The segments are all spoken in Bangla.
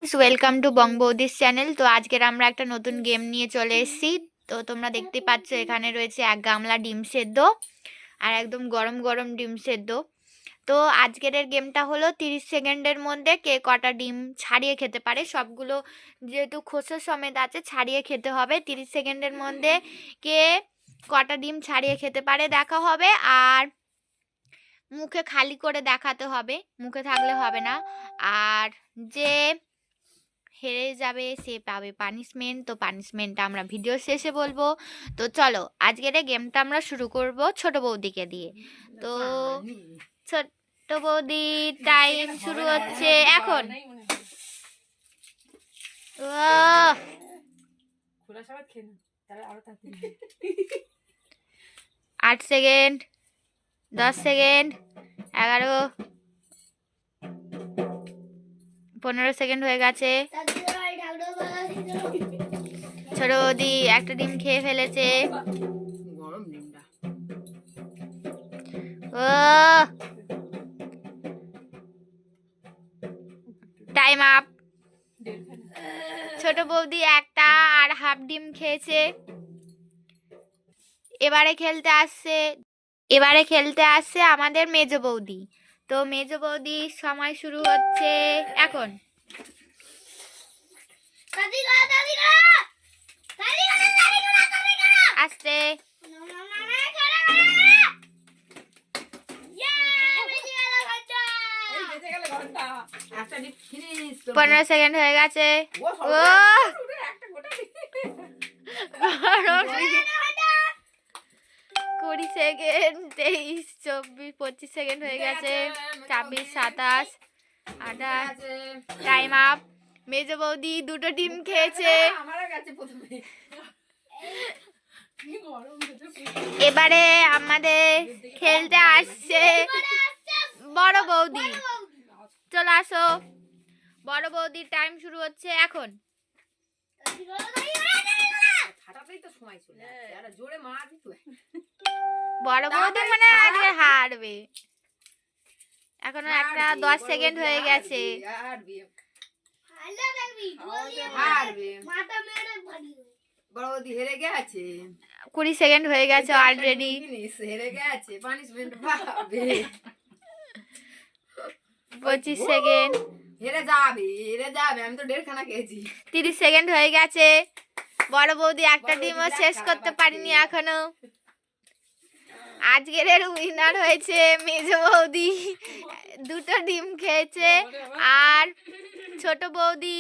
Welcome to Bong Boudi's channel. তো আজকের আমরা একটা নতুন গেম নিয়ে চলে এসেছি। তো তোমরা দেখতে পাচ্ছ এখানে রয়েছে এক গামলা ডিম সেদ্ধ আর একদম গরম গরম ডিম সেদ্ধ। তো আজকের গেমটা হলো 30 সেকেন্ডের মধ্যে কে কটা ডিম ছাড়িয়ে খেতে পারে। সবগুলো যেহেতু খোসা সমেত আছে ছাড়িয়ে খেতে হবে। 30 সেকেন্ডের মধ্যে কে কটা ডিম ছাড়িয়ে খেতে পারে দেখা হবে। আর মুখে খালি করে দেখাতে হবে, মুখে থাকলে হবে না। আর যে হেরে যাবে সে পাবে পানিশমেন্ট। তো পানিশমেন্টটা আমরা ভিডিও শেষে বলবো। তো চলো আজকের এই গেমটা আমরা শুরু করব ছোট বৌদিকে দিয়ে। তো ছোট বৌদি টাইম শুরু হচ্ছে এখন। 8 সেকেন্ড, 10 সেকেন্ড, 11, 15 সেকেন্ড হয়ে গেছে। ছোট বৌদি একটা ডিম খেয়ে ফেলেছে। ও টাইম আপ। ছোট বৌদি একটা আর হাফ ডিম খেয়েছে। এবারে খেলতে আসছে আমাদের মেজ বৌদি। তো মেজ বৌদির সময় শুরু হচ্ছে এখন। আসছে 15 সেকেন্ড হয়ে গেছে। ও 20 সেকেন্ড, 23, 24, 25 সেকেন্ড হয়ে গেছে। 26, 27, 28, টাইম আপ। মেজ বৌদি দুটো ডিম খেয়েছে। এবারে আমাদের খেলতে আসছে বড় বৌদি। চলে আসো। বড় বৌদির টাইম শুরু হচ্ছে এখন। বড় বৌদি মানে আজকে হারবে। এখনো একটা 10 সেকেন্ড হয়ে গেছে। বড় বৌদি হেরে গেছে। 20 সেকেন্ড হয়ে গেছে অলরেডি। হেরে গেছে, পানিশমেন্ট পাবে। 25 সেকেন্ড। হেরে যাবে, আমি তো 1.5খানা খেয়েছি। 30 সেকেন্ড হয়ে গেছে। বড় বৌদি একটা ডিমও শেষ করতে পারিনি এখনো। আজকের উইনার হয়েছে মেজ বৌদি, দুটো ডিম খেয়েছে। আর ছোট বৌদি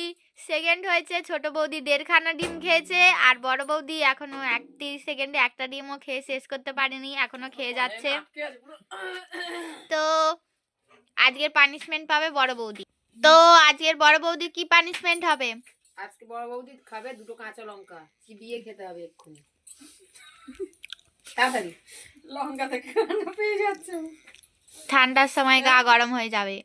সেকেন্ড হয়েছে। ছোট বৌদি 1.5খানা ডিম খেয়েছে। আর বড় বৌদি এখনো 30 সেকেন্ডে একটা ডিমও খেয়ে শেষ করতে পারেনি, এখনো খেয়ে যাচ্ছে। তো আজকের পানিশমেন্ট পাবে বড় বৌদি। তো আজকের বড় বৌদি কি পানিশমেন্ট হবে? আজকে বড় বৌদি খাবে 2টো কাঁচা লঙ্কা, চিবিয়ে খেতে হবে এক্ষুনি। তাড়াতাড়ি লঙ্কা থেকে কান্না পেয়ে যাচ্ছে। ঠান্ডার সময় গা গরম হয়ে যাবে।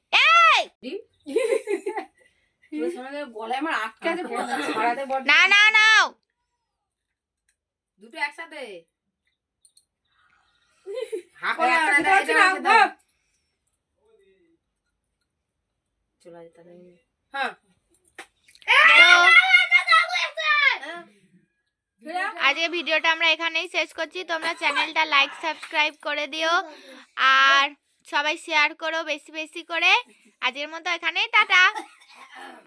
না না নাও দুটো একসাথে। আজকে ভিডিওটা আমরা এখানেই শেষ করছি। তোমরা চ্যানেলটা লাইক সাবস্ক্রাইব করে দিও আর সবাই শেয়ার করো বেশি বেশি করে। আজকের মতো এখানেই টাটা।